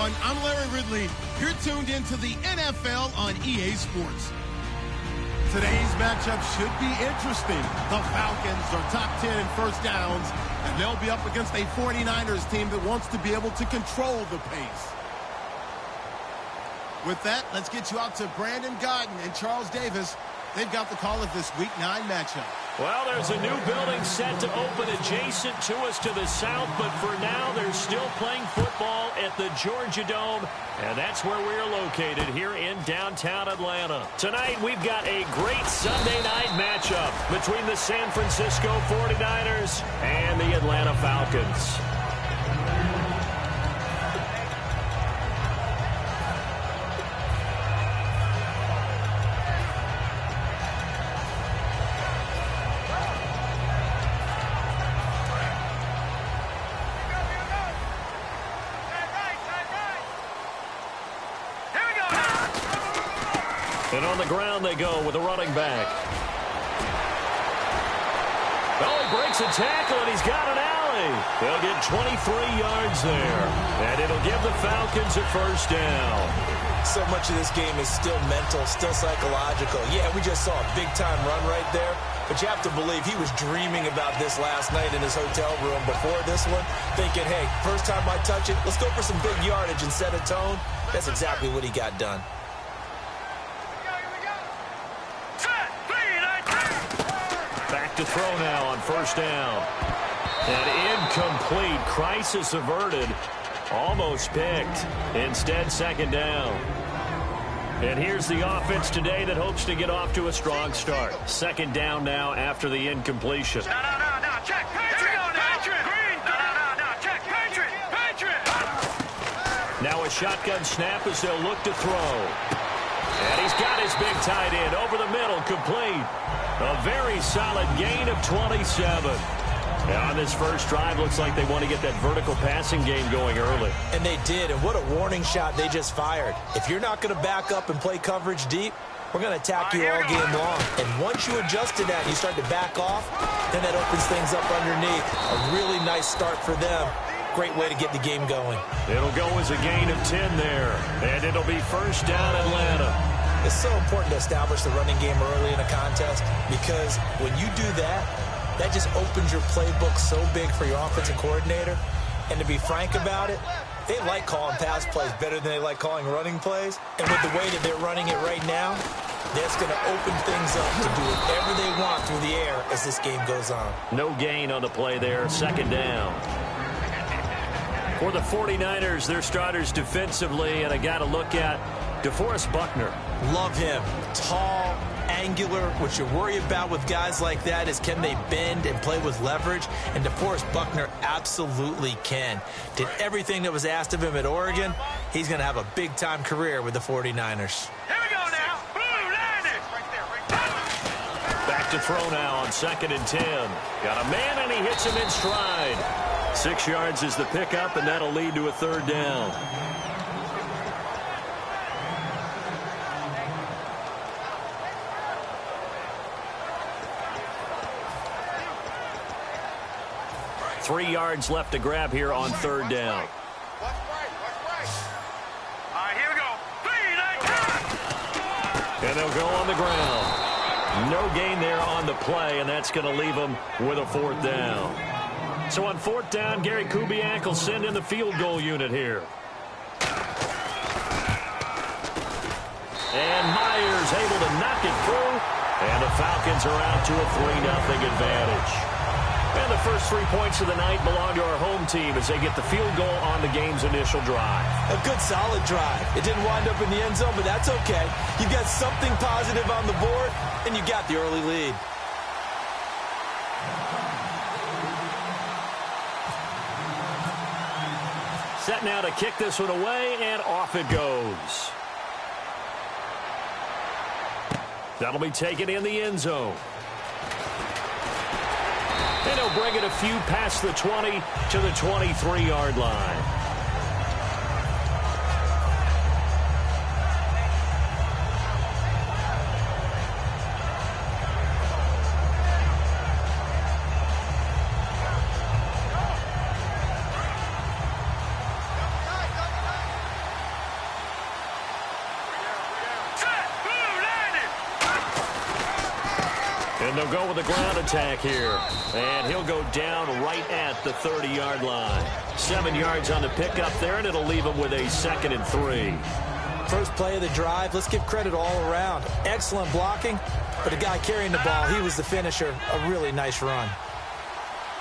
everyone. I'm Larry Ridley. You're tuned into the NFL on EA Sports. Today's matchup should be interesting. The Falcons are top 10 in first downs, and they'll be up against a 49ers team that wants to be able to control the pace. With that, let's get you out to Brandon Godden and Charles Davis. They've got the call of this Week 9 matchup. Well, there's a new building set to open adjacent to us to the south, but for now, they're still playing football at the Georgia Dome, and that's where we're located here in downtown Atlanta. Tonight, we've got a great Sunday night matchup between the San Francisco 49ers and the Atlanta Falcons. And on the ground they go with a running back. Oh, he breaks a tackle, and he's got an alley. They'll get 23 yards there. And it'll give the Falcons a first down. So much of this game is still mental, still psychological. Yeah, we just saw a big-time run right there. But you have to believe he was dreaming about this last night in his hotel room before this one, thinking, hey, first time I touch it, let's go for some big yardage and set a tone. That's exactly what he got done. Back to throw now on first down. And incomplete. Crisis averted. Almost picked. Instead, second down. And here's the offense today that hopes to get off to a strong start. Second down now after the incompletion. No, check. Patriot. Green. No, check. Patriot. Now a shotgun snap as they'll look to throw. And he's got his big tight end over the middle, complete. A very solid gain of 27. And on this first drive, looks like they want to get that vertical passing game going early. And they did, and what a warning shot they just fired. If you're not going to back up and play coverage deep, we're going to attack you all game long. And once you adjust to that and you start to back off, then that opens things up underneath. A really nice start for them. Great way to get the game going. It'll go as a gain of 10 there, and it'll be first down Atlanta. It's so important to establish the running game early in a contest because when you do that, that just opens your playbook so big for your offensive coordinator. And to be frank about it, they like calling pass plays better than they like calling running plays. And with the way that they're running it right now, that's going to open things up to do whatever they want through the air as this game goes on. No gain on the play there, second down. For the 49ers, their starters defensively, and I got to look at DeForest Buckner. Love him. Tall, angular. What you worry about with guys like that is can they bend and play with leverage? And DeForest Buckner absolutely can. Did everything that was asked of him at Oregon. He's going to have a big-time career with the 49ers. Here we go now. Blue Niners. Right there. Back to throw now on 2nd and 10. Got a man, and he hits him in stride. 6 yards is the pickup, and that'll lead to a third down. Three yards left to grab here on third down. All right, here we go. And they'll go on the ground. No gain there on the play, and that's going to leave them with a fourth down. So on fourth down, Gary Kubiak will send in the field goal unit here. And Myers able to knock it through. And the Falcons are out to a 3-0 advantage. And the first 3 points of the night belong to our home team as they get the field goal on the game's initial drive. A good, solid drive. It didn't wind up in the end zone, but that's okay. You got something positive on the board, and you got the early lead. Set now to kick this one away, and off it goes. That'll be taken in the end zone. And he'll bring it a few past the 20 to the 23-yard line. And they'll go with a ground attack here. And he'll go down right at the 30-yard line. 7 yards on the pickup there, and it'll leave him with a 2nd and 3. First play of the drive, let's give credit all around. Excellent blocking, but the guy carrying the ball, he was the finisher. A really nice run.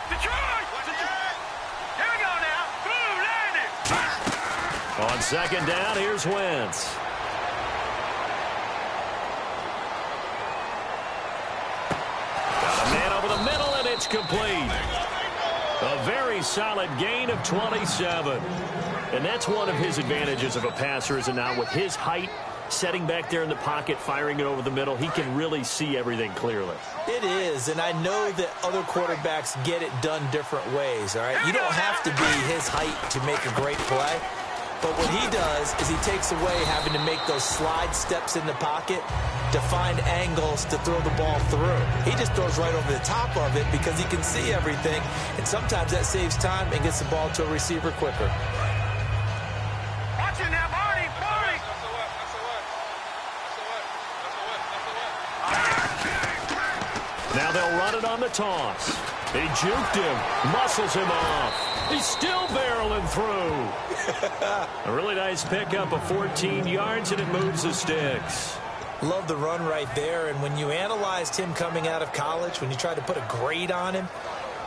Detroit! Here we go now. Blue, landing. On 2nd down, here's Wentz. Got a man over the middle, and it's complete. A very solid gain of 27. And that's one of his advantages of a passer, is it not? With his height, setting back there in the pocket, firing it over the middle, he can really see everything clearly. It is, and I know that other quarterbacks get it done different ways, all right? You don't have to be his height to make a great play. But what he does is he takes away having to make those slide steps in the pocket to find angles to throw the ball through. He just throws right over the top of it because he can see everything, and sometimes that saves time and gets the ball to a receiver quicker. Watch it now, Barney. Barney. Now they'll run it on the toss. He juked him, muscles him off. He's still barreling through. A really nice pickup of 14 yards, and it moves the sticks. Love the run right there, and when you analyzed him coming out of college, when you tried to put a grade on him,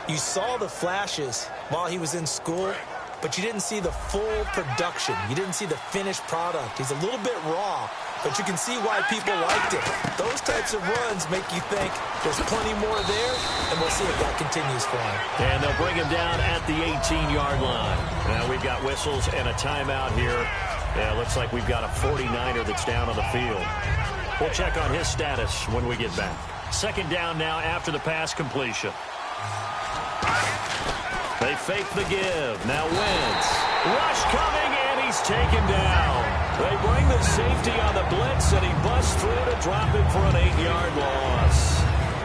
you saw the flashes while he was in school, but you didn't see the full production. You didn't see the finished product. He's a little bit raw, but you can see why people liked it. Those types of runs make you think there's plenty more there, and we'll see if that continues for him. And they'll bring him down at the 18-yard line. Now we've got whistles and a timeout here. Yeah, looks like we've got a 49er that's down on the field. We'll check on his status when we get back. 2nd down now after the pass completion. They fake the give. Now Wentz. Rush coming, and he's taken down. They bring the safety on the blitz, and he busts through to drop him for an 8-yard loss.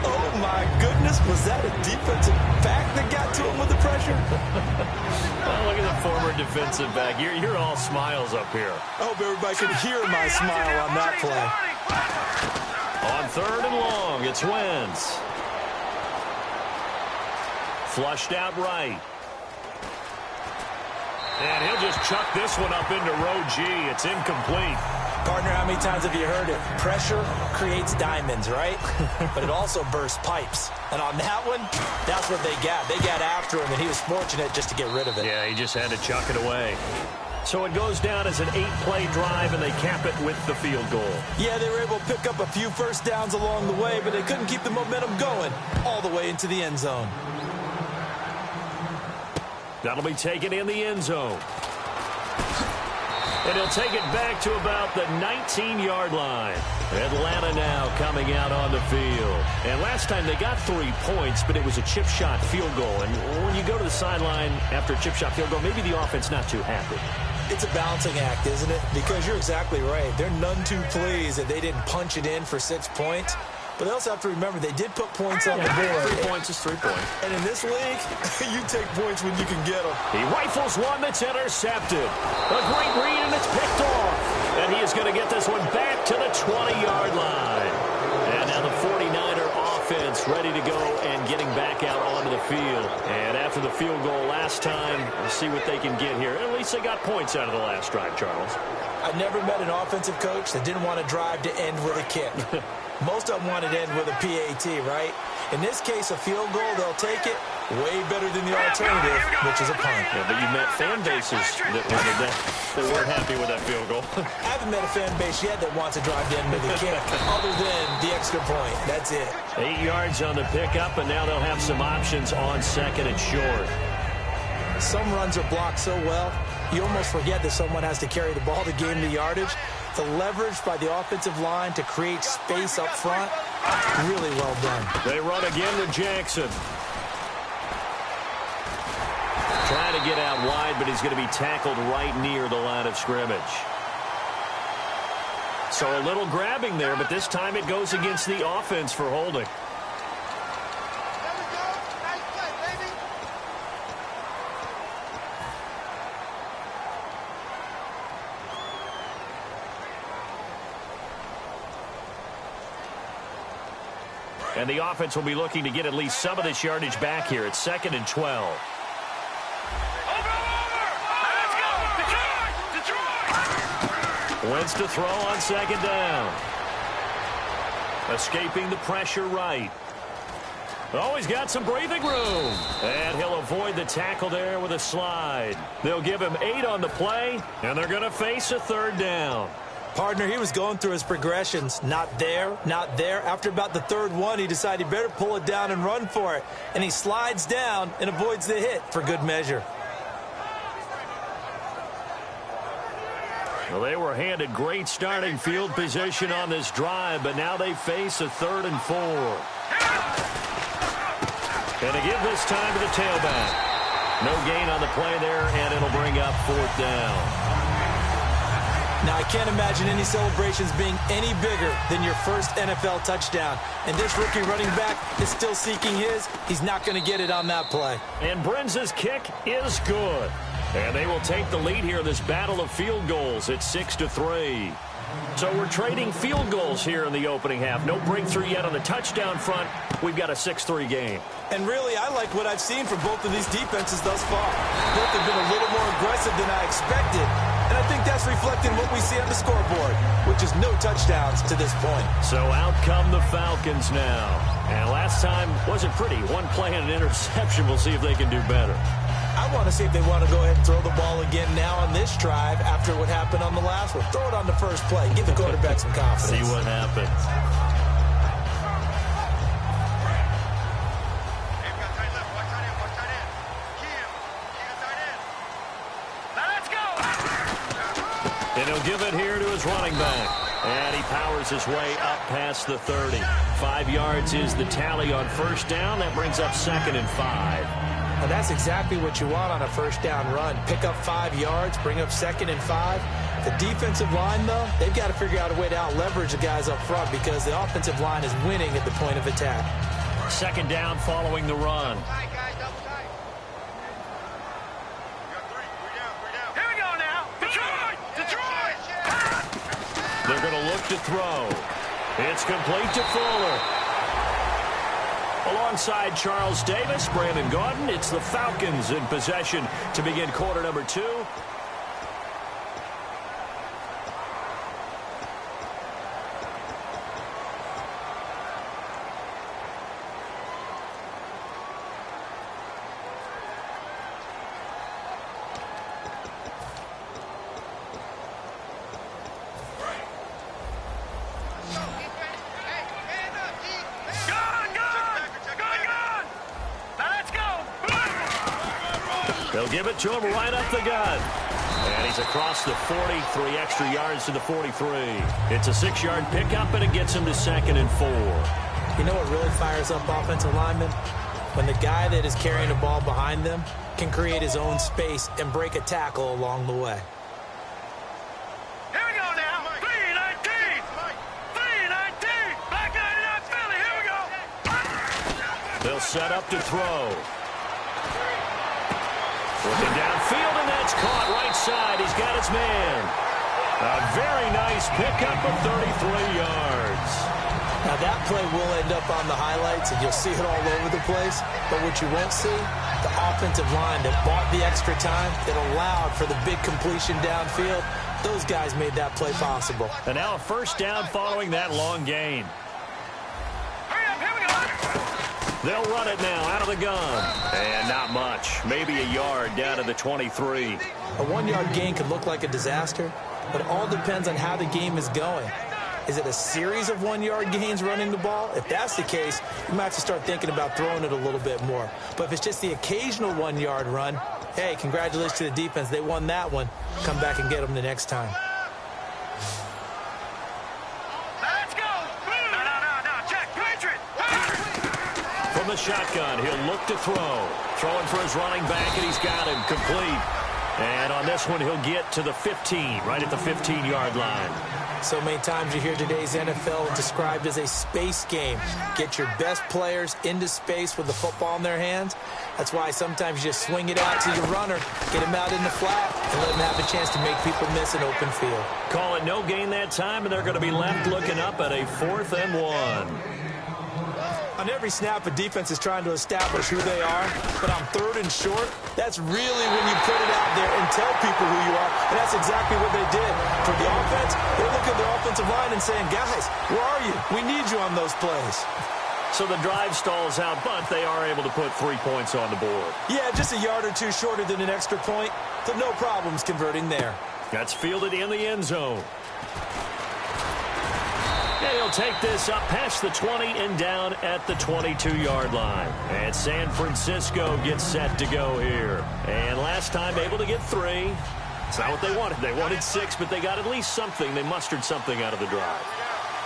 Oh, my goodness. Was that a defensive back that got to him with the pressure? Oh, look at the former defensive back. You're all smiles up here. I hope everybody can hear my smile on that play. On 3rd and long, it's Wentz. Flushed out right. And he'll just chuck this one up into row G. It's incomplete. Partner, how many times have you heard it? Pressure creates diamonds, right? But it also bursts pipes. And on that one, that's what they got. They got after him, and he was fortunate just to get rid of it. Yeah, he just had to chuck it away. So it goes down as an 8-play drive, and they cap it with the field goal. Yeah, they were able to pick up a few first downs along the way, but they couldn't keep the momentum going all the way into the end zone. That'll be taken in the end zone. And he'll take it back to about the 19-yard line. Atlanta now coming out on the field. And last time they got 3 points, but it was a chip shot field goal. And when you go to the sideline after a chip shot field goal, maybe the offense not too happy. It's a balancing act, isn't it? Because you're exactly right. They're none too pleased that they didn't punch it in for 6 points. But they also have to remember they did put points on the board. 3 points is 3 points. And in this league, you take points when you can get them. He rifles one that's intercepted. A great read, and it's picked off. And he is going to get this one back to the 20-yard line. And now the 49er offense ready to go and getting back out onto the field. And after the field goal last time, we'll see what they can get here. At least they got points out of the last drive, Charles. I never met an offensive coach that didn't want to drive to end with a kick. Most of them want to end with a PAT, right? In this case, a field goal, they'll take it. Way better than the alternative, which is a punt. Yeah, but you met fan bases that weren't happy with that field goal. I haven't met a fan base yet that wants to drive to end with a kick, other than the extra point. That's it. 8 yards on the pickup, and now they'll have some options on 2nd and short. Some runs are blocked so well, you almost forget that someone has to carry the ball to gain the yardage. The leverage by the offensive line to create space up front, really well done. They run again with Jackson. Trying to get out wide, but he's going to be tackled right near the line of scrimmage. So a little grabbing there, but this time it goes against the offense for holding. And the offense will be looking to get at least some of this yardage back here. It's 2nd and 12. Wentz to throw on 2nd down. Escaping the pressure right. Oh, he's got some breathing room. And he'll avoid the tackle there with a slide. They'll give him 8 on the play, and they're going to face a 3rd down. Partner, he was going through his progressions. Not there, not there. After about the 3rd one, he decided he better pull it down and run for it. And he slides down and avoids the hit for good measure. Well, they were handed great starting field position on this drive, but now they face a 3rd and 4. And to give this time to the tailback. No gain on the play there, and it'll bring up 4th down. Now, I can't imagine any celebrations being any bigger than your first NFL touchdown. And this rookie running back is still seeking his. He's not going to get it on that play. And Brenz's kick is good. And they will take the lead here in this battle of field goals. It's 6-3. So we're trading field goals here in the opening half. No breakthrough yet on the touchdown front. We've got a 6-3 game. And really, I like what I've seen from both of these defenses thus far. Both have been a little more aggressive than I expected. And I think that's reflected in what we see on the scoreboard, which is no touchdowns to this point. So out come the Falcons now. And last time wasn't pretty. One play and an interception. We'll see if they can do better. I want to see if they want to go ahead and throw the ball again now on this drive after what happened on the last one. Throw it on the first play. Give the quarterback some confidence. See what happens. And he'll give it here to his running back. And he powers his way up past the 30. 5 yards is the tally on 1st down. That brings up 2nd and 5. And that's exactly what you want on a 1st down run. Pick up 5 yards, bring up 2nd and 5. The defensive line, though, they've got to figure out a way to out-leverage the guys up front because the offensive line is winning at the point of attack. 2nd down following the run. They're going to look to throw. It's complete to Fuller. Alongside Charles Davis, Brandon Gaudin, it's the Falcons in possession to begin quarter number 2. They'll give it to him right up the gut. And he's across the 40, 3 extra yards to the 43. It's a 6-yard pickup, and it gets him to 2nd and 4. You know what really fires up offensive linemen? When the guy that is carrying the ball behind them can create his own space and break a tackle along the way. Here we go now. 3-19. 3-19. Back 99 Philly. Here we go. They'll set up to throw. Looking downfield, and that's caught right side. He's got his man. A very nice pickup of 33 yards. Now, that play will end up on the highlights, and you'll see it all over the place. But what you won't see, the offensive line that bought the extra time, that allowed for the big completion downfield, those guys made that play possible. And now a 1st down following that long gain. Hurry up. Here we go. They'll run it now out of the gun. And not much. Maybe a yard down to the 23. A 1-yard gain could look like a disaster, but it all depends on how the game is going. Is it a series of 1-yard gains running the ball? If that's the case, you might have to start thinking about throwing it a little bit more. But if it's just the occasional 1-yard run, hey, congratulations to the defense. They won that one. Come back and get them the next time. Let's go. No. Check. Patriot. From the shotgun, he'll look to throw. Throwing for his running back, and he's got him complete. And on this one, he'll get to the 15, right at the 15-yard line. So many times you hear today's NFL described as a space game. Get your best players into space with the football in their hands. That's why sometimes you just swing it out to your runner, get him out in the flat, and let him have a chance to make people miss an open field. Call it no gain that time, and they're going to be left looking up at a 4th and 1. On every snap, a defense is trying to establish who they are, but on 3rd and short, that's really when you put it out there and tell people who you are, and that's exactly what they did. For the offense, they're looking at their offensive line and saying, guys, where are you? We need you on those plays. So the drive stalls out, but they are able to put 3 points on the board. Yeah, just a yard or two shorter than an extra point, but no problems converting there. That's fielded in the end zone. And he'll take this up past the 20 and down at the 22-yard line. And San Francisco gets set to go here. And last time able to get 3. It's not what they wanted. They wanted 6, but they got at least something. They mustered something out of the drive.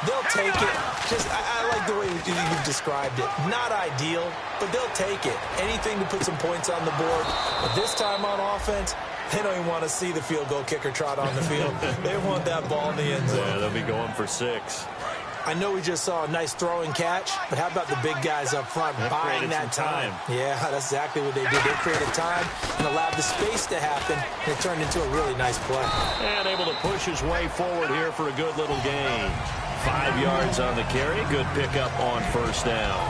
They'll take it. I like the way you've described it. Not ideal, but they'll take it. Anything to put some points on the board. But this time on offense, they don't even want to see the field goal kicker trot on the field. They want that ball in the end zone. Yeah, they'll be going for 6. I know we just saw a nice throwing catch, but how about the big guys up front buying that time? Yeah, that's exactly what they did. They created time and allowed the space to happen, and it turned into a really nice play. And able to push his way forward here for a good little gain. 5 yards on the carry. Good pickup on 1st down.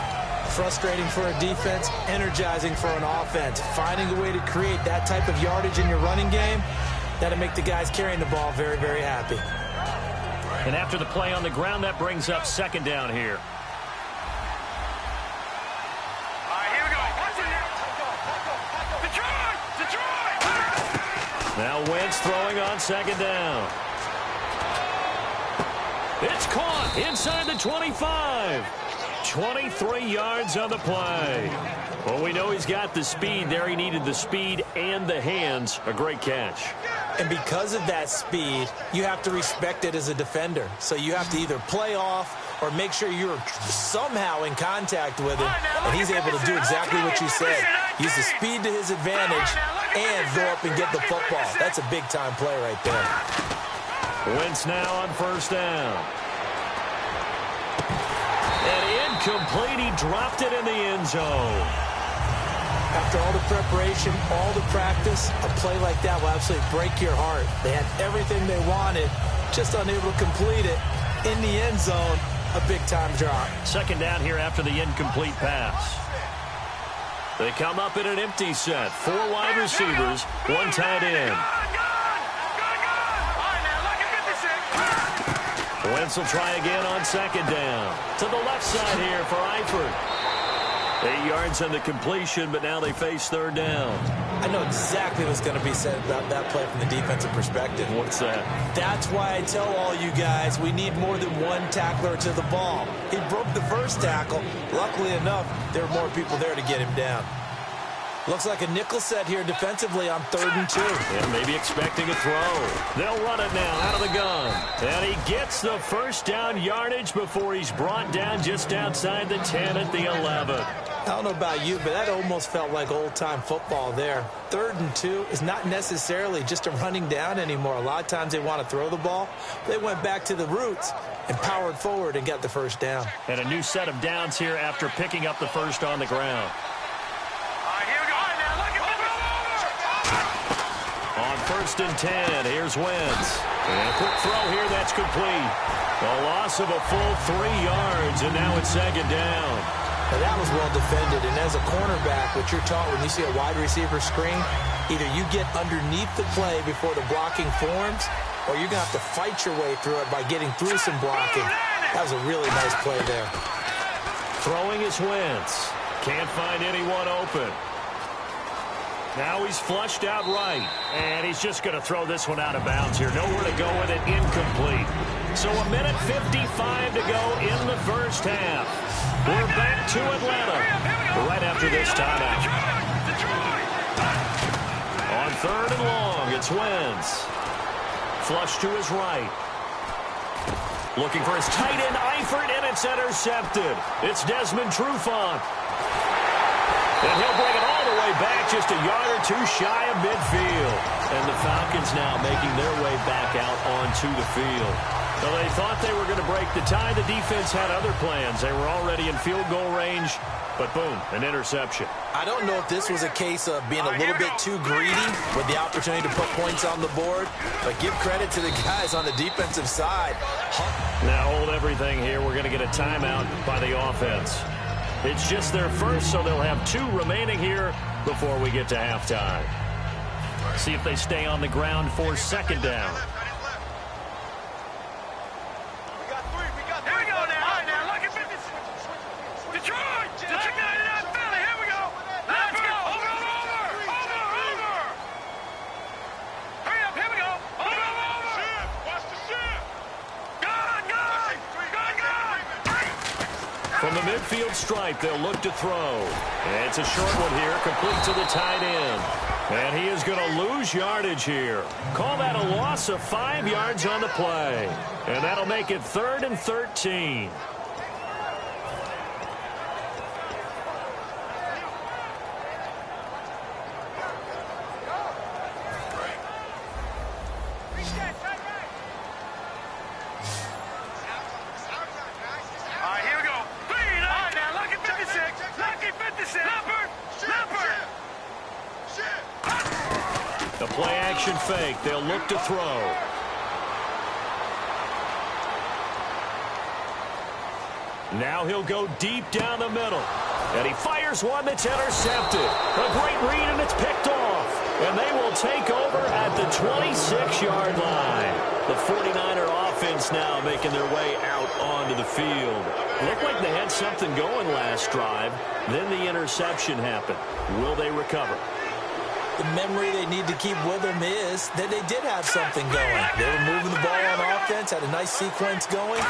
Frustrating for a defense, energizing for an offense. Finding a way to create that type of yardage in your running game, that'll make the guys carrying the ball very, very happy. And after the play on the ground, that brings up 2nd down here. All right, here we go. Watch it now. Detroit! Now Wentz throwing on 2nd down. It's caught inside the 25. 23 yards on the play. Well, we know he's got the speed there. He needed the speed and the hands. A great catch. And because of that speed, you have to respect it as a defender. So you have to either play off or make sure you're somehow in contact with him. And he's able to do exactly what you said. Use the speed to his advantage and go up and get the football. That's a big-time play right there. Wentz now on 1st down. And incomplete. He dropped it in the end zone. After all the preparation, all the practice, a play like that will absolutely break your heart. They had everything they wanted, just unable to complete it. In the end zone, a big-time drop. 2nd down here after the incomplete pass. They come up in an empty set. 4 wide receivers, 1 tight end. Wentz will try again on 2nd down. To the left side here for Eifert. 8 yards on the completion, but now they face 3rd down. I know exactly what's going to be said about that play from the defensive perspective. What's that? That's why I tell all you guys we need more than 1 tackler to the ball. He broke the first tackle. Luckily enough, there were more people there to get him down. Looks like a nickel set here defensively on 3rd and 2. And maybe expecting a throw. They'll run it now out of the gun. And he gets the 1st down yardage before he's brought down just outside the 10 at the 11. I don't know about you, but that almost felt like old-time football there. 3rd and 2 is not necessarily just a running down anymore. A lot of times they want to throw the ball. They went back to the roots and powered forward and got the 1st down. And a new set of downs here after picking up the 1st on the ground. On 1st and 10, here's Wentz. And a quick throw here, that's complete. A loss of a full 3 yards, and now it's 2nd down. Now that was well defended, and as a cornerback, what you're taught when you see a wide receiver screen, either you get underneath the play before the blocking forms, or you're going to have to fight your way through it by getting through some blocking. That was a really nice play there. Throwing is Wentz. Can't find anyone open. Now he's flushed out right, and he's just going to throw this one out of bounds here. Nowhere to go with it, incomplete. So 1:55 to go in the 1st half. We're back to Atlanta right after this timeout. On 3rd and long, it's Wentz. Flush to his right. Looking for his tight end, Eifert, and it's intercepted. It's Desmond Trufant. And he'll bring it all the way back, just a yard or 2 shy of midfield. And the Falcons now making their way back out onto the field. So they thought they were going to break the tie. The defense had other plans. They were already in field goal range, but boom, an interception. I don't know if this was a case of being a little bit too greedy with the opportunity to put points on the board, but give credit to the guys on the defensive side. Now hold everything here. We're going to get a timeout by the offense. It's just their first, so they'll have 2 remaining here before we get to halftime. See if they stay on the ground for second down. From the midfield stripe, they'll look to throw. And it's a short one here, complete to the tight end. And he is going to lose yardage here. Call that a loss of 5 yards on the play. And that'll make it 3rd and 13. The play action fake. They'll look to throw. Now he'll go deep down the middle. And he fires one that's intercepted. A great read, and it's picked off. And they will take over at the 26-yard line. The 49er offense now making their way out onto the field. Looked like they had something going last drive. Then the interception happened. Will they recover? The memory they need to keep with them is that they did have something going. They were moving the ball on offense, had a nice sequence going.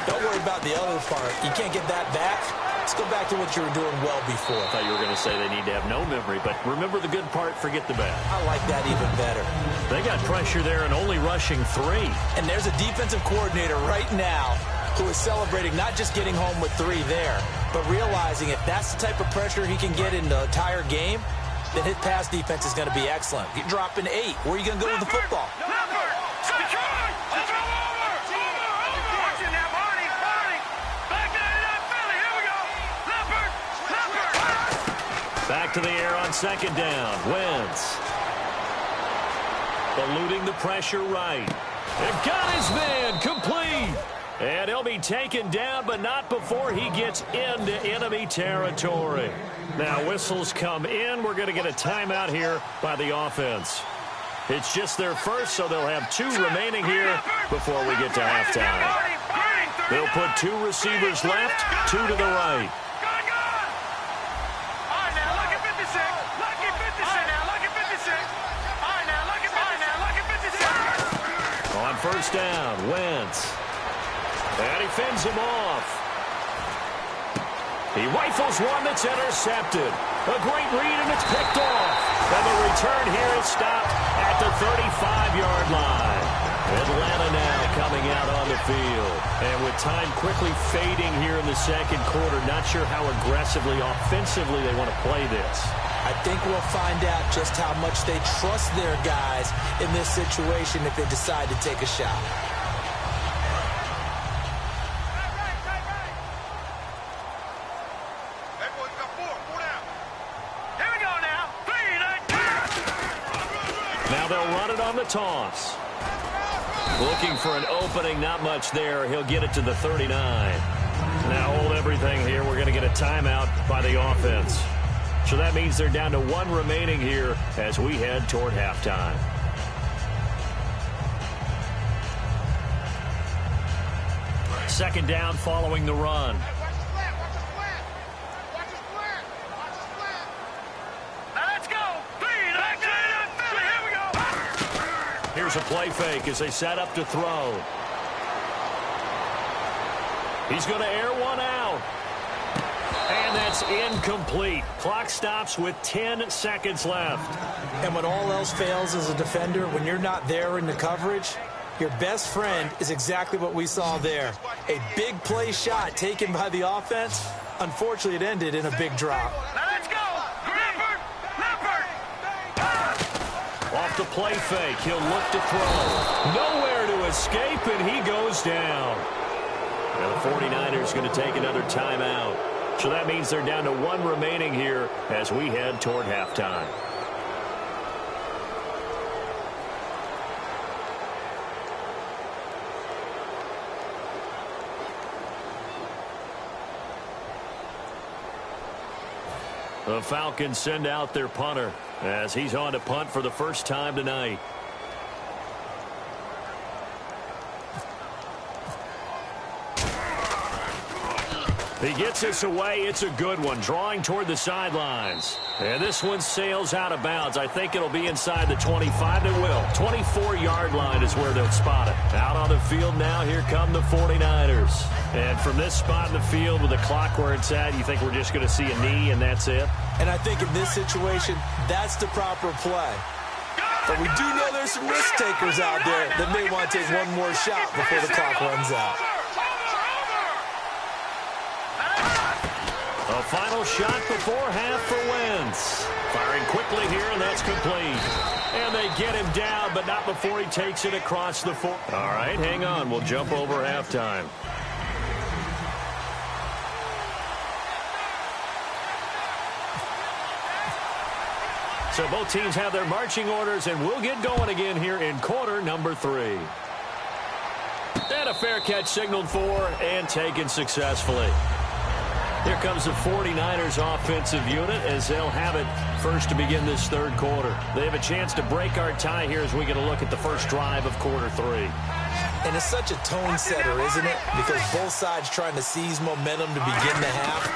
Don't worry about the other part. You can't get that back. Let's go back to what you were doing well before. I thought you were going to say they need to have no memory, but remember the good part, forget the bad. I like that even better. They got pressure there and only rushing 3. And there's a defensive coordinator right now who is celebrating not just getting home with 3 there, but realizing if that's the type of pressure he can get in the entire game, then his pass defense is going to be excellent. You're dropping 8. Where are you going to go with the football? Back to the air on second down. Wentz. Eluding the pressure right. And got his man complete. And he'll be taken down, but not before he gets into enemy territory. Now whistles come in. We're going to get a timeout here by the offense. It's just their first, so they'll have 2 remaining here before we get to halftime. They'll put 2 receivers left, 2 to the right. On first down, Wentz. And he fends him off. He rifles one that's intercepted. A great read, and it's picked off. And the return here is stopped at the 35-yard line. Atlanta now coming out on the field. And with time quickly fading here in the second quarter, not sure how aggressively, offensively they want to play this. I think we'll find out just how much they trust their guys in this situation if they decide to take a shot. Now they'll run it on the toss. Looking for an opening, not much there. He'll get it to the 39. Now hold everything here. We're going to get a timeout by the offense. So that means they're down to 1 remaining here as we head toward halftime. Second down following the run. Here's a play fake as they set up to throw. He's going to air one out. And that's incomplete. Clock stops with 10 seconds left. And when all else fails as a defender, when you're not there in the coverage, your best friend is exactly what we saw there. A big play shot taken by the offense. Unfortunately, it ended in a big drop. Let's go! Off the play fake, he'll look to throw. Nowhere to escape, and he goes down. And the 49ers going to take another timeout. So that means they're down to 1 remaining here as we head toward halftime. The Falcons send out their punter as he's on to punt for the first time tonight. He gets us away. It's a good one, drawing toward the sidelines. And this one sails out of bounds. I think it'll be inside the 25. It will. 24-yard line is where they'll spot it. Out on the field now, here come the 49ers. And from this spot in the field with the clock where it's at, you think we're just going to see a knee and that's it? And I think in this situation, that's the proper play. But we do know there's some risk takers out there that may want to take one more shot before the clock runs out. A final shot before half for Wentz. Firing quickly here, and that's complete. And they get him down, but not before he takes it across the 4. All right, hang on. We'll jump over halftime. So both teams have their marching orders, and we'll get going again here in quarter number 3. And a fair catch signaled for and taken successfully. Here comes the 49ers offensive unit as they'll have it first to begin this third quarter. They have a chance to break our tie here as we get a look at the first drive of quarter 3. And it's such a tone setter, isn't it? Because both sides trying to seize momentum to begin the half.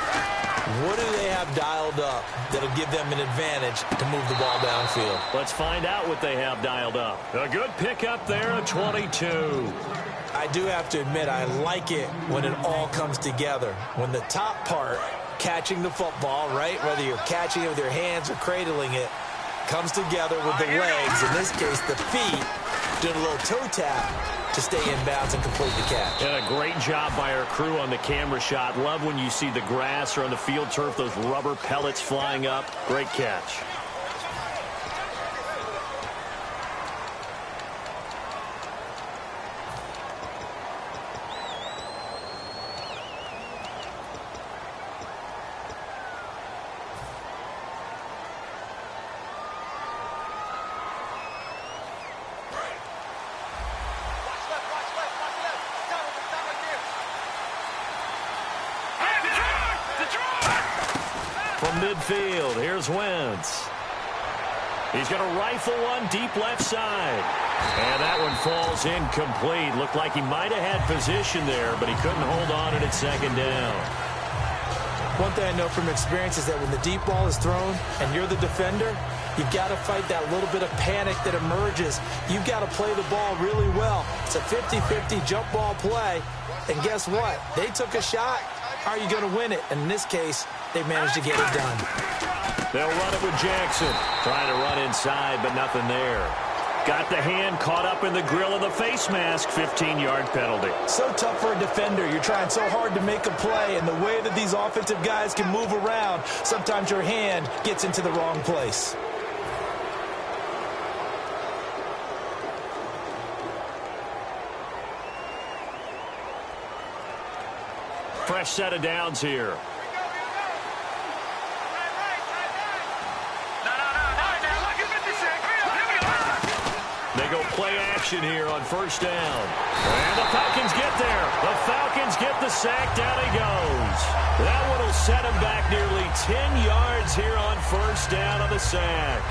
What do they have dialed up that'll give them an advantage to move the ball downfield? Let's find out what they have dialed up. A good pickup there, a 22. I do have to admit, I like it when it all comes together. When the top part, catching the football, right, whether you're catching it with your hands or cradling it, comes together with the legs, in this case the feet, doing a little toe tap to stay in bounds and complete the catch. And a great job by our crew on the camera shot. Love when you see the grass or on the field turf, those rubber pellets flying up. Great catch. From midfield, here's Wentz. He's going to rifle one deep left side. And that one falls incomplete. Looked like he might have had position there, but he couldn't hold on at second down. One thing I know from experience is that when the deep ball is thrown and you're the defender, you've got to fight that little bit of panic that emerges. You've got to play the ball really well. It's a 50-50 jump ball play. And guess what? They took a shot. How are you going to win it? And in this case, they managed to get it done. They'll run it with Jackson. Trying to run inside, but nothing there. Got the hand caught up in the grill of the face mask. 15-yard penalty. So tough for a defender. You're trying so hard to make a play, and the way that these offensive guys can move around, sometimes your hand gets into the wrong place. Fresh set of downs here. They go play action here on first down. And the Falcons get there. The Falcons get the sack. Down he goes. That one will set him back nearly 10 yards here on first down on the sack.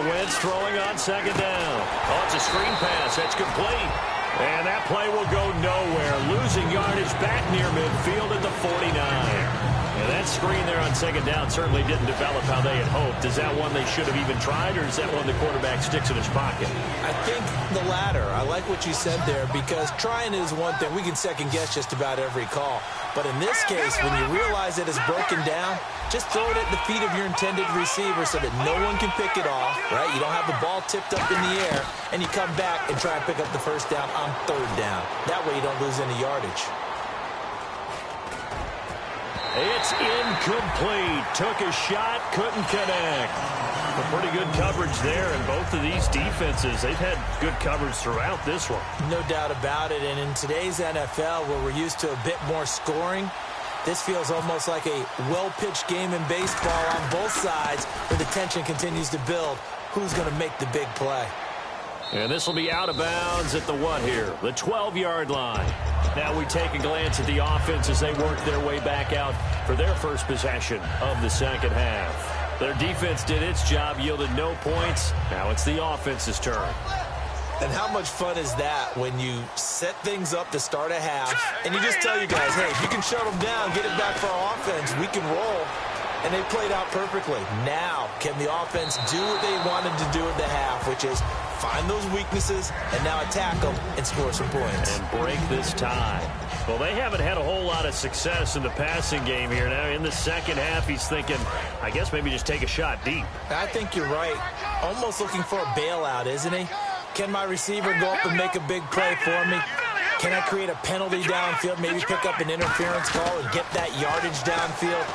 Wentz throwing on second down. Oh, it's a screen pass. That's complete. And that play will go nowhere. Losing yardage back near midfield at the 49. And that screen there on second down certainly didn't develop how they had hoped. Is that one they should have even tried, or is that one the quarterback sticks in his pocket? I think the latter. I like what you said there, because trying is one thing. We can second-guess just about every call. But in this case, when you realize that it's broken down, just throw it at the feet of your intended receiver so that no one can pick it off, right? You don't have the ball tipped up in the air, and you come back and try and pick up the first down on third down. That way you don't lose any yardage. It's incomplete. Took a shot, couldn't connect. A pretty good coverage there, and both of these defenses, they've had good coverage throughout this one. No doubt about it, and in today's NFL, where we're used to a bit more scoring, This feels almost like a well-pitched game in baseball on both sides where the tension continues to build. Who's going to make the big play? And this will be out of bounds at the what here? The 12-yard line. Now we take a glance at the offense as they work their way back out for their first possession of the second half. Their defense did its job, yielded no points. Now it's the offense's turn. And how much fun is that when you set things up to start a half and you just tell your guys, hey, if you can shut them down, get it back for our offense, we can roll. And they played out perfectly. Now, can the offense do what they wanted to do at the half, which is find those weaknesses and now attack them and score some points. And break this tie. Well, they haven't had a whole lot of success in the passing game here. Now, in the second half, he's thinking, I guess maybe just take a shot deep. I think you're right. Almost looking for a bailout, isn't he? Can my receiver go up and make a big play for me? Can I create a penalty downfield, maybe pick up an interference call and get that yardage downfield?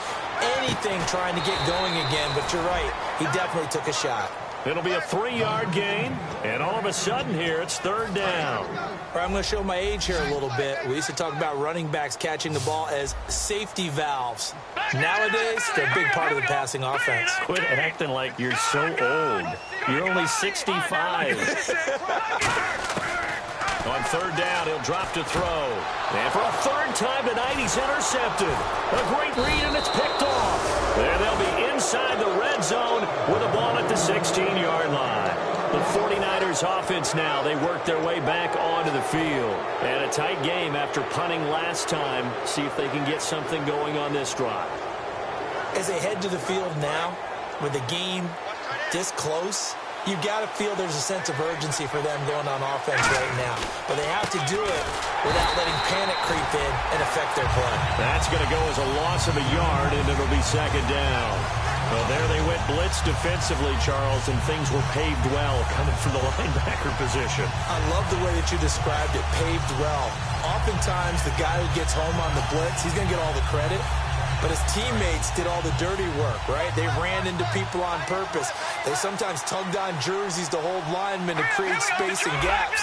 Anything trying to get going again, but you're right. He definitely took a shot. It'll be a 3-yard gain, and all of a sudden here, it's third down. I'm going to show my age here a little bit. We used to talk about running backs catching the ball as safety valves. Nowadays, they're a big part of the passing offense. Quit acting like you're so old. You're only 65. On third down, he'll drop to throw. And for a third time tonight, he's intercepted. A great read, and it's picked off. And they'll be inside the red zone with a ball at the 16-yard line. The 49ers offense now, they work their way back onto the field. And a tight game after punting last time. See if they can get something going on this drive. As they head to the field now, with the game this close, you've got to feel there's a sense of urgency for them going on offense right now. But they have to do it without letting panic creep in and affect their play. That's going to go as a loss of a yard, and it'll be second down. Well, there they went blitz defensively, Charles, and things were paved well coming from the linebacker position. I love the way that you described it, paved well. Oftentimes, the guy who gets home on the blitz, he's going to get all the credit. But his teammates did all the dirty work, right? They ran into people on purpose. They sometimes tugged on jerseys to hold linemen to create space and gaps.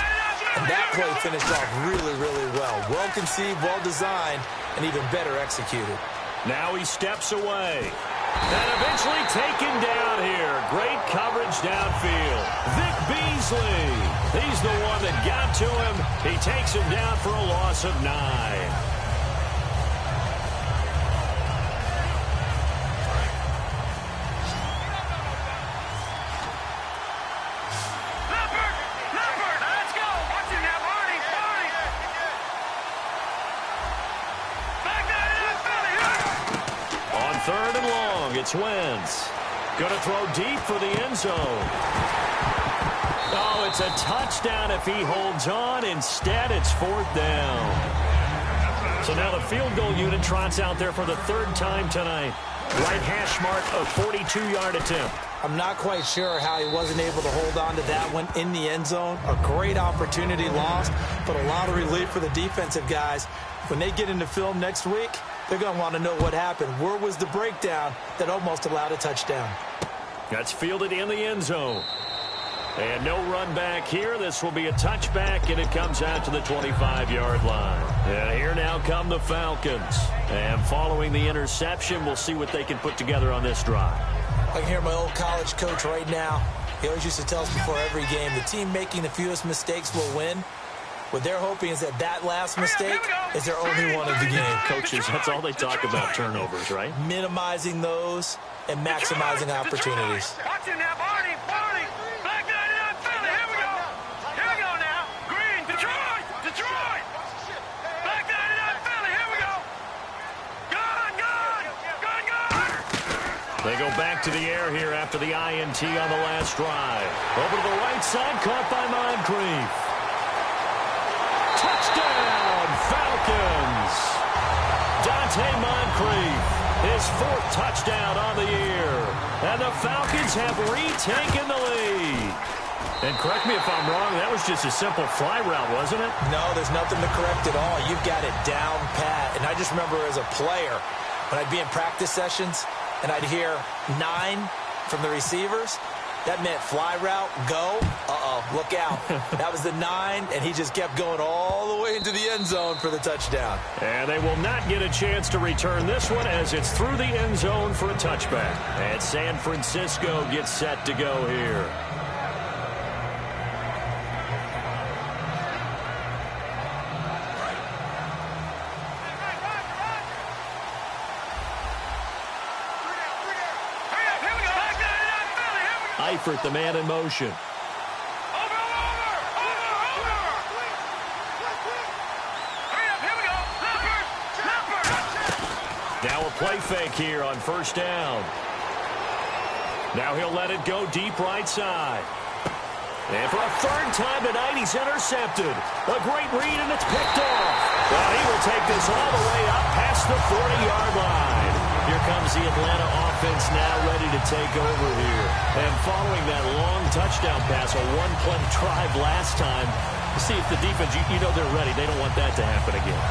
And that play finished off really, really well. Well conceived, well designed, and even better executed. Now he steps away. And eventually taken down here. Great coverage downfield. Vic Beasley. He's the one that got to him. He takes him down for a loss of 9. Third and long, it's Wentz. Going to throw deep for the end zone. Oh, it's a touchdown if he holds on. Instead, it's fourth down. So now the field goal unit trots out there for the third time tonight. Right hash mark, a 42-yard attempt. I'm not quite sure how he wasn't able to hold on to that one in the end zone. A great opportunity lost, but a lot of relief for the defensive guys. When they get into film next week, they're going to want to know what happened. Where was the breakdown that almost allowed a touchdown? That's fielded in the end zone. And no run back here. This will be a touchback, and it comes out to the 25-yard line. And here now come the Falcons. And following the interception, we'll see what they can put together on this drive. I can hear my old college coach right now. He always used to tell us before every game, the team making the fewest mistakes will win. What they're hoping is that last mistake is their only one of the game. Coaches, that's all they talk about, turnovers, right? Minimizing those and maximizing opportunities. Watch him now, Barney. Black 99 Philly. Here we go. Here we go now. Green, Detroit. Black 99 Philly. Here we go. Good. They go back to the air here after the INT on the last drive. Over to the right side, caught by Moncrief. Touchdown, Falcons. Dante Moncrief, his fourth touchdown on the year. And the Falcons have retaken the lead. And correct me if I'm wrong, that was just a simple fly route, wasn't it? No, there's nothing to correct at all. You've got it down pat. And I just remember as a player, when I'd be in practice sessions and I'd hear 9 from the receivers, That meant fly route, go. Look out. That was the 9, and he just kept going all the way into the end zone for the touchdown. And they will not get a chance to return this one as it's through the end zone for a touchback. And San Francisco gets set to go here. Eifert, the man in motion. Now a play fake here on first down. Now he'll let it go deep right side. And for a third time tonight, he's intercepted. A great read, and it's picked off. Well, he will take this all the way up past the 40-yard line. Here comes the Atlanta offense now ready to take over here. And following that long touchdown pass, a one-play drive last time, see if the defense, you know they're ready. They don't want that to happen again.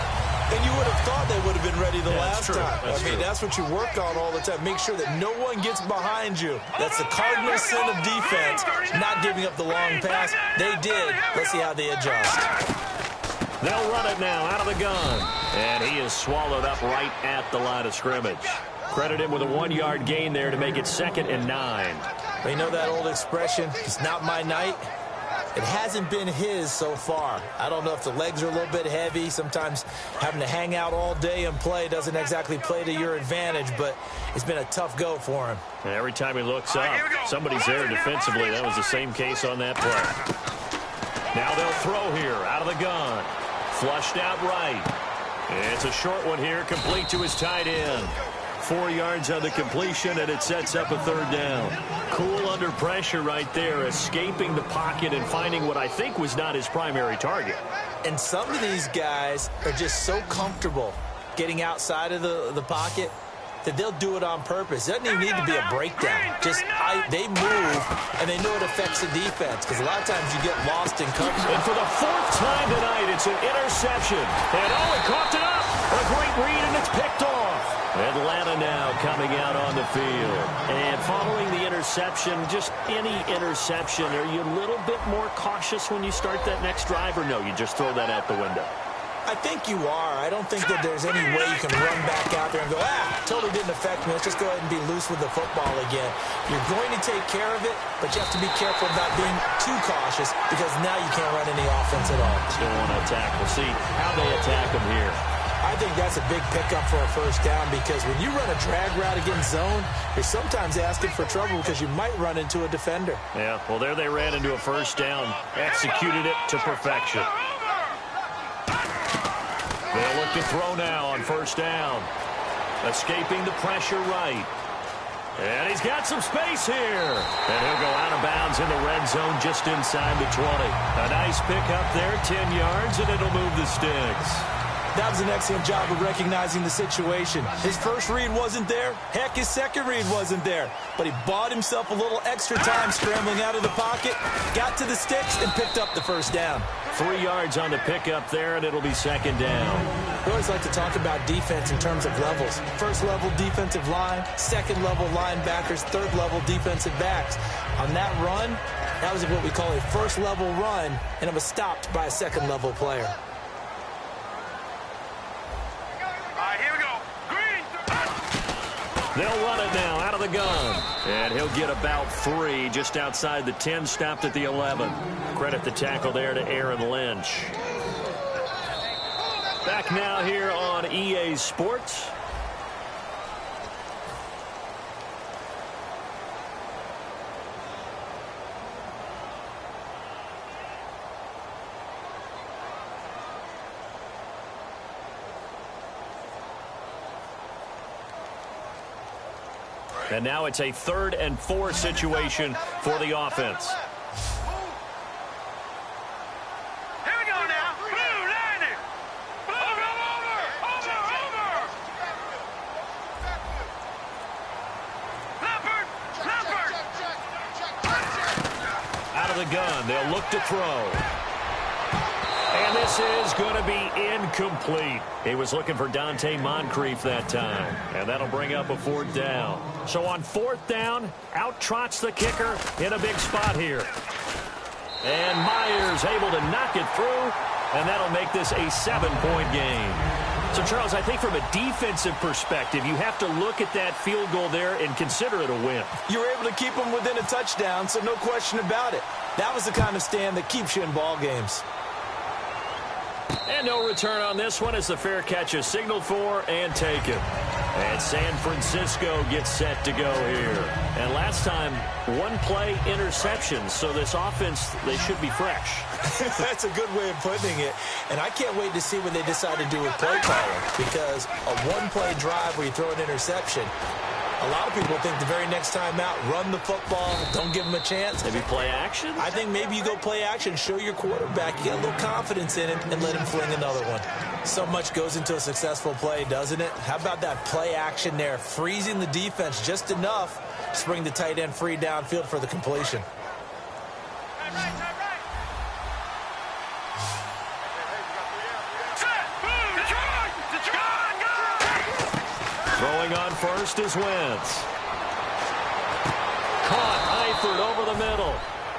And you would have thought they would have been ready the last time. I mean, that's what you work on all the time. Make sure that no one gets behind you. That's the cardinal sin of defense, not giving up the long pass. They did. Let's see how they adjust. They'll run it now out of the gun. And he is swallowed up right at the line of scrimmage. Credit him with a 1-yard gain there to make it 2nd and 9. They know that old expression, it's not my night. It hasn't been his so far. I don't know if the legs are a little bit heavy. Sometimes having to hang out all day and play doesn't exactly play to your advantage, but it's been a tough go for him. And every time he looks up, somebody's there defensively. That was the same case on that play. Now they'll throw here out of the gun. Flushed out right. It's a short one here, complete to his tight end. 4 yards on the completion, and it sets up a 3rd down. Cool under pressure right there, escaping the pocket and finding what I think was not his primary target. And some of these guys are just so comfortable getting outside of the pocket that they'll do it on purpose. It doesn't even need to be a breakdown. They move, and they know it affects the defense, because a lot of times you get lost in coverage. And for the 4th time tonight, it's an interception. And he coughed it up. A great read, and it's picked off. Atlanta now coming out on the field. And following the interception, just any interception, are you a little bit more cautious when you start that next drive, or no, you just throw that out the window? I think you are. I don't think that there's any way you can run back out there and go, totally didn't affect me. Let's just go ahead and be loose with the football again. You're going to take care of it, but you have to be careful about being too cautious, because now you can't run any offense at all. Still want to attack. We'll see how they attack them here. I think that's a big pickup for a first down, because when you run a drag route against zone, you're sometimes asking for trouble because you might run into a defender. Yeah, well, there they ran into a first down, executed it to perfection. They'll look to throw now on first down. Escaping the pressure right. And he's got some space here. And he'll go out of bounds in the red zone just inside the 20. A nice pickup there, 10 yards, and it'll move the sticks. That was an excellent job of recognizing the situation. His first read wasn't there. Heck, his second read wasn't there. But he bought himself a little extra time scrambling out of the pocket, got to the sticks, and picked up the first down. 3 yards on the pickup there, and it'll be 2nd down. We always like to talk about defense in terms of levels. First level defensive line, second level linebackers, third level defensive backs. On that run, that was what we call a first level run, and it was stopped by a second level player. They'll run it now out of the gun. And he'll get about 3 just outside the 10, stopped at the 11. Credit the tackle there to Aaron Lynch. Back now here on EA Sports. And now it's a 3rd and 4 situation for the offense. Here we go now. Blue, landing. Over. Leopard. Out of the gun, they'll look to throw. And this is going to be incomplete. He was looking for Dante Moncrief that time. And that'll bring up a 4th down. So on 4th down, out trots the kicker in a big spot here. And Myers able to knock it through. And that'll make this a 7-point game. So, Charles, I think from a defensive perspective, you have to look at that field goal there and consider it a win. You were able to keep them within a touchdown, so no question about it. That was the kind of stand that keeps you in ball games. And no return on this one as the fair catch is signaled for and taken. And San Francisco gets set to go here. And last time, 1-play interception. So this offense, they should be fresh. That's a good way of putting it. And I can't wait to see what they decide to do with play calling. Because a 1-play drive where you throw an interception, a lot of people think the very next time out, run the football, don't give them a chance. Maybe play action? I think maybe you go play action, show your quarterback, you get a little confidence in him, and let him fling another one. So much goes into a successful play, doesn't it? How about that play action there, freezing the defense just enough to bring the tight end free downfield for the completion. Throwing on first is Wentz. Caught Eifert over the middle.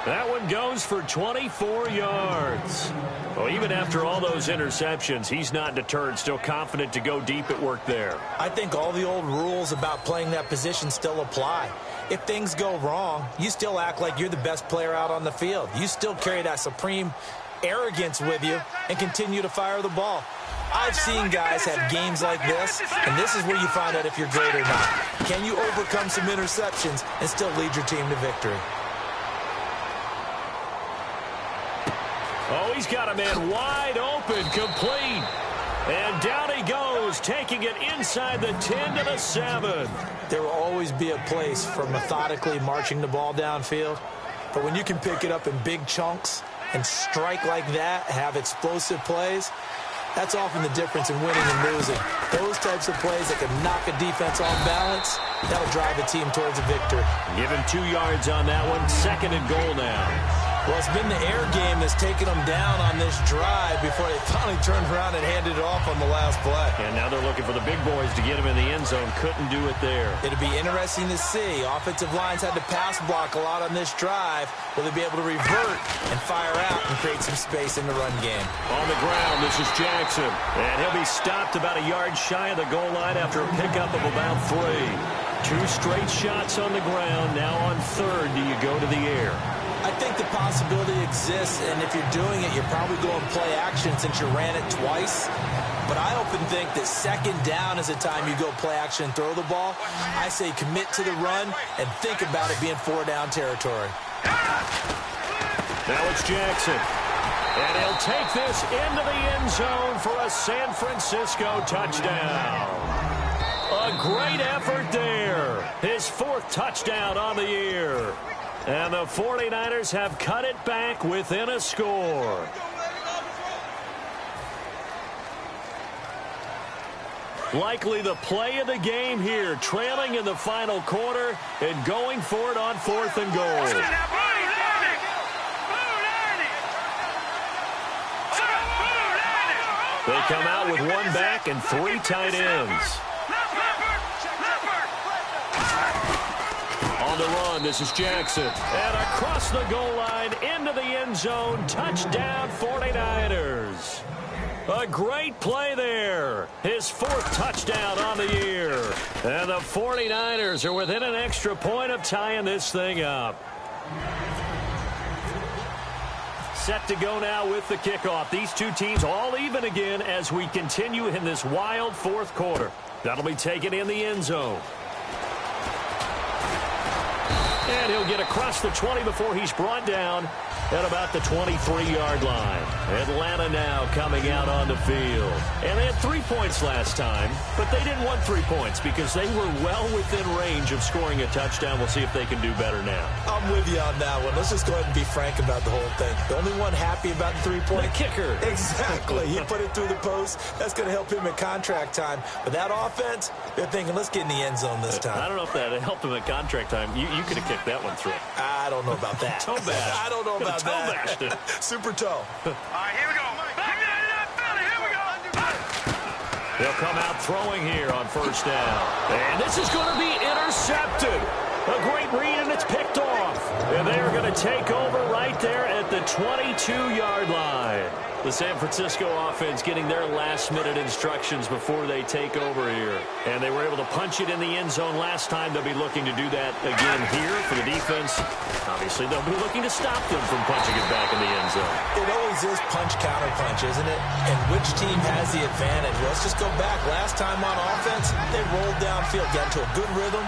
That one goes for 24 yards. Well, even after all those interceptions, he's not deterred, still confident to go deep at work there. I think all the old rules about playing that position still apply. If things go wrong, you still act like you're the best player out on the field. You still carry that supreme arrogance with you and continue to fire the ball. I've seen guys have games like this, and this is where you find out if you're great or not. Can you overcome some interceptions and still lead your team to victory? Oh, he's got a man wide open, complete. And down he goes, taking it inside the 10 to the 7. There will always be a place for methodically marching the ball downfield, but when you can pick it up in big chunks and strike like that, have explosive plays, that's often the difference in winning and losing. Those types of plays that can knock a defense off balance, that'll drive a team towards a victory. Give him 2 yards on that one. 2nd and goal now. Well, it's been the air game that's taken them down on this drive before they finally turned around and handed it off on the last play. And now they're looking for the big boys to get him in the end zone. Couldn't do it there. It'll be interesting to see. Offensive lines had to pass block a lot on this drive. Will they be able to revert and fire out and create some space in the run game? On the ground, this is Jackson. And he'll be stopped about a yard shy of the goal line after a pickup of about 3. 2 straight shots on the ground. Now on 3rd, do you go to the air? I think the possibility exists, and if you're doing it, you're probably going play action since you ran it twice. But I often think that 2nd down is the time you go play action and throw the ball. I say commit to the run and think about it being 4-down territory. Now it's Jackson. And he'll take this into the end zone for a San Francisco touchdown. A great effort there. His 4th touchdown on the year. And the 49ers have cut it back within a score. Likely the play of the game here, trailing in the final quarter and going for it on 4th and goal. They come out with 1 back and 3 tight ends. On the run, this is Jackson. And across the goal line, into the end zone, touchdown 49ers. A great play there. His 4th touchdown on the year. And the 49ers are within an extra point of tying this thing up. Set to go now with the kickoff. These 2 teams all even again as we continue in this wild 4th quarter. That'll be taken in the end zone. And he'll get across the 20 before he's brought down at about the 23-yard line. Atlanta now coming out on the field. And they had 3 points last time, but they didn't want 3 points because they were well within range of scoring a touchdown. We'll see if they can do better now. I'm with you on that one. Let's just go ahead and be frank about the whole thing. The only one happy about the 3-point. The kicker. Exactly. He put it through the post. That's going to help him at contract time. But that offense, they're thinking, let's get in the end zone this time. I don't know if that helped him at contract time. You could have kicked that one through. I don't know about that. Toe bash. I don't know about that. Super toe. All right, here we go. Back They'll come out throwing here on first down. And this is going to be intercepted. A great read, and it's picked off. And they are going to take over right there at the 22-yard line. The San Francisco offense getting their last-minute instructions before they take over here. And they were able to punch it in the end zone last time. They'll be looking to do that again here for the defense. Obviously, they'll be looking to stop them from punching it back in the end zone. It always is punch-counter-punch, isn't it? And which team has the advantage? Let's just go back. Last time on offense, they rolled downfield, got into a good rhythm.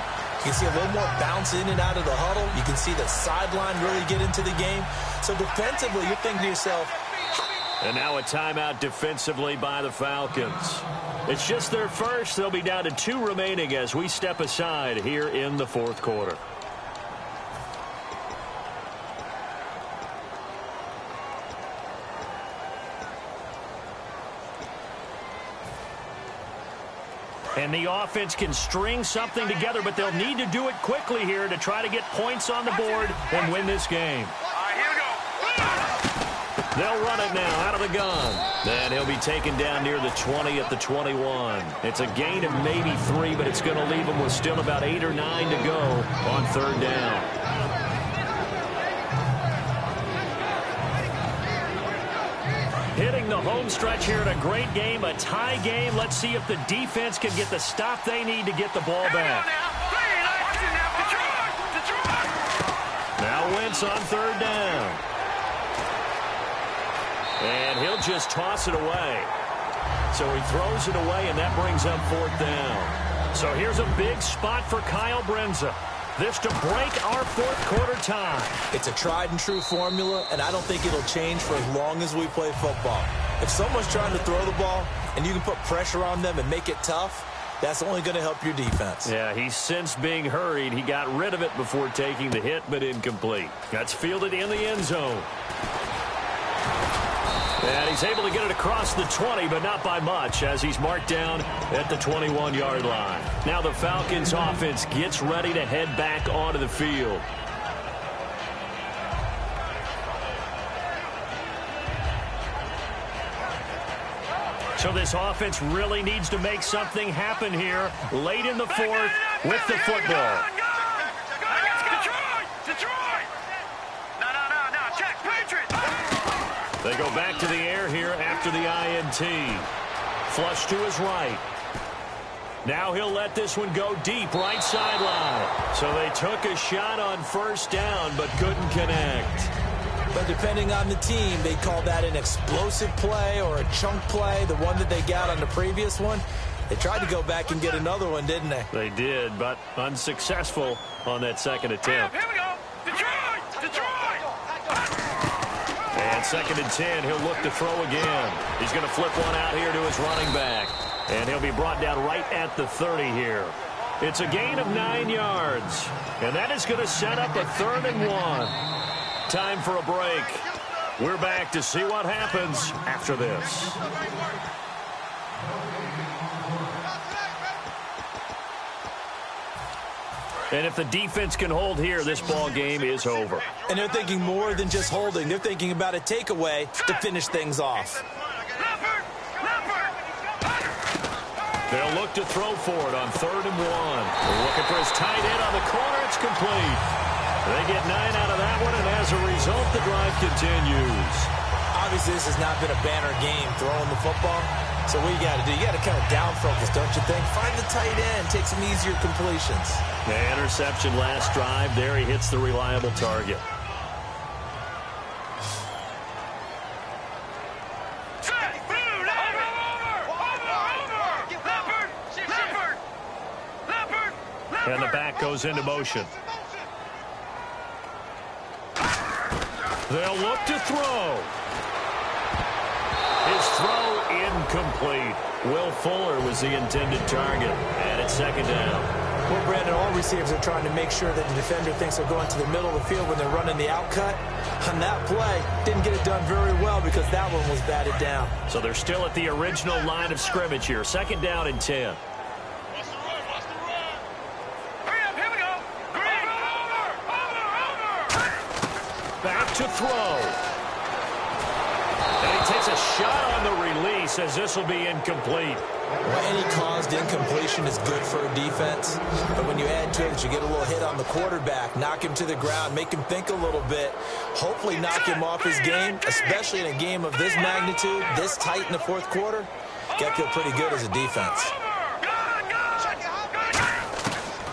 You can see a little more bounce in and out of the huddle. You can see the sideline really get into the game. So defensively, you're thinking to yourself. And now a timeout defensively by the Falcons. It's just their first. They'll be down to 2 remaining as we step aside here in the fourth quarter. And the offense can string something together, but they'll need to do it quickly here to try to get points on the board and win this game. All right, here we go. They'll run it now out of the gun. And he'll be taken down near the 20 at the 21. It's a gain of maybe 3, but it's going to leave them with still about 8 or 9 to go on third down. Hitting the home stretch here in a great game, a tie game. Let's see if the defense can get the stop they need to get the ball back. Now Wentz on third down. And he'll just toss it away. So he throws it away, and that brings up fourth down. So here's a big spot for Kyle Brenza. This to break our fourth quarter tie. It's a tried-and-true formula, and I don't think it'll change for as long as we play football. If someone's trying to throw the ball and you can put pressure on them and make it tough, that's only going to help your defense. Yeah, he's since being hurried. He got rid of it before taking the hit, but incomplete. That's fielded in the end zone. And he's able to get it across the 20, but not by much, as he's marked down at the 21-yard line. Now the Falcons offense gets ready to head back onto the field. So this offense really needs to make something happen here late in the fourth with the football. They go back to the air here after the INT. Flush to his right. Now he'll let this one go deep, right sideline. So they took a shot on first down, but couldn't connect. But depending on the team, they call that an explosive play or a chunk play, the one that they got on the previous one. They tried to go back and get another one, didn't they? They did, but unsuccessful on that second attempt. Here we go. Detroit! And second and 10, he'll look to throw again. He's going to flip one out here to his running back. And he'll be brought down right at the 30 here. It's a gain of 9 yards. And that is going to set up a 3rd and 1. Time for a break. We're back to see what happens after this. And if the defense can hold here, this ball game is over. And they're thinking more than just holding. They're thinking about a takeaway to finish things off. They'll look to throw for it on 3rd and 1. They're looking for his tight end on the corner. It's complete. They get 9 out of that one, and as a result, the drive continues. Obviously, this has not been a banner game throwing the football. So what you got to do, you got to kind of down focus, don't you think? Find the tight end, take some easier completions. The interception last drive. There he hits the reliable target. And the back goes into motion. They'll look to throw. His throw incomplete. Will Fuller was the intended target. And it's 2nd down. Well, Brandon, all receivers are trying to make sure that the defender thinks they're going to the middle of the field when they're running the outcut. On that play, didn't get it done very well because that one was batted down. So they're still at the original line of scrimmage here. 2nd down and 10. Back to throw. And he takes a shot on the release as this will be incomplete. Well, any caused incompletion is good for a defense, but when you add to it, you get a little hit on the quarterback, knock him to the ground, make him think a little bit, hopefully knock him off his game, especially in a game of this magnitude, this tight in the fourth quarter. Got to feel pretty good as a defense.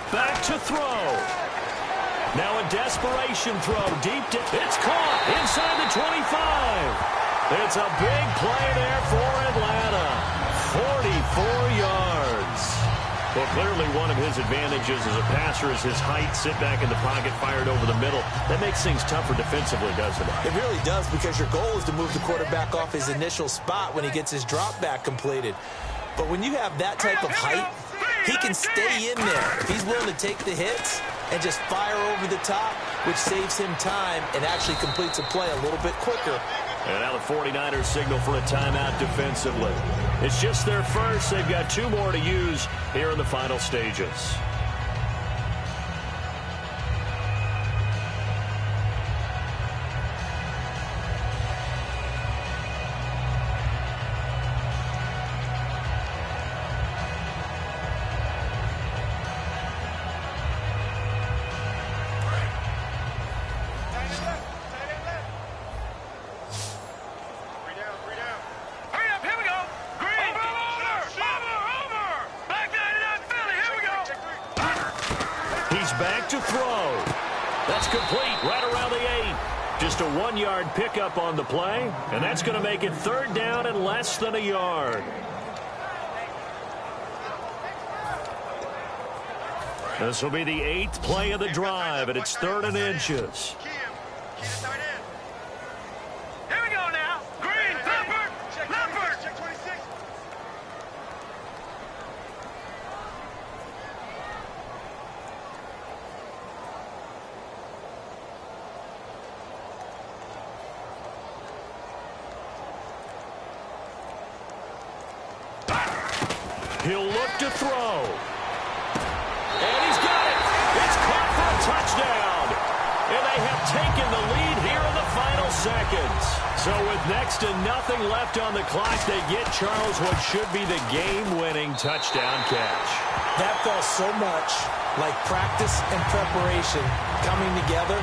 Back to throw. Now a desperation throw deep. It's caught inside the 25. It's a big play there for Atlanta. 44 yards. Well, clearly one of his advantages as a passer is his height. Sit back in the pocket, fired over the middle. That makes things tougher defensively, doesn't it? It really does, because your goal is to move the quarterback off his initial spot when he gets his drop back completed. But when you have that type of height, he can stay in there. If he's willing to take the hits and just fire over the top, which saves him time and actually completes a play a little bit quicker. And now the 49ers signal for a timeout defensively. It's just their first. They've got 2 more to use here in the final stages. Back to throw. That's complete right around the 8. Just a 1-yard pickup on the play, and that's going to make it 3rd down and less than a yard. This will be the 8th play of the drive, and it's 3rd and inches. Here we go now. Green, Leopard, Leopard. Check 26. He'll look to throw. And he's got it. It's caught for a touchdown. And they have taken the lead here in the final seconds. So with next to nothing left on the clock, they get Charles what should be the game-winning touchdown catch. That felt so much like practice and preparation coming together.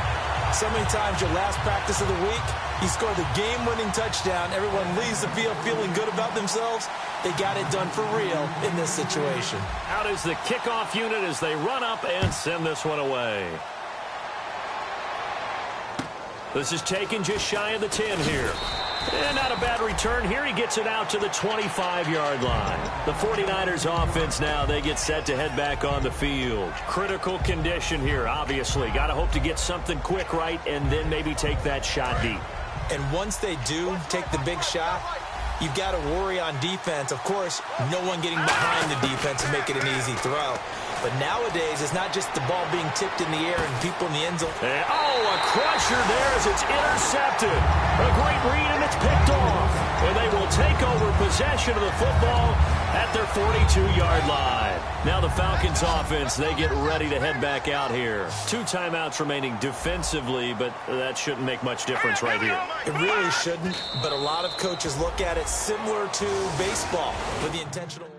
So many times your last practice of the week, you score the game-winning touchdown. Everyone leaves the field feeling good about themselves. They got it done for real in this situation. Out is the kickoff unit as they run up and send this one away. This is taken just shy of the 10 here. And not a bad return here. He gets it out to the 25-yard line. The 49ers offense now, they get set to head back on the field. Critical condition here, obviously. Got to hope to get something quick right and then maybe take that shot deep. And once they do take the big shot, you've got to worry on defense. Of course, no one getting behind the defense and make it an easy throw. But nowadays, it's not just the ball being tipped in the air and people in the end zone. And, a crusher there as it's intercepted. A great read, and it's picked off. And they will take over possession of the football at their 42-yard line. Now the Falcons offense, they get ready to head back out here. 2 timeouts remaining defensively, but that shouldn't make much difference right here. It really shouldn't, but a lot of coaches look at it similar to baseball with the intentional...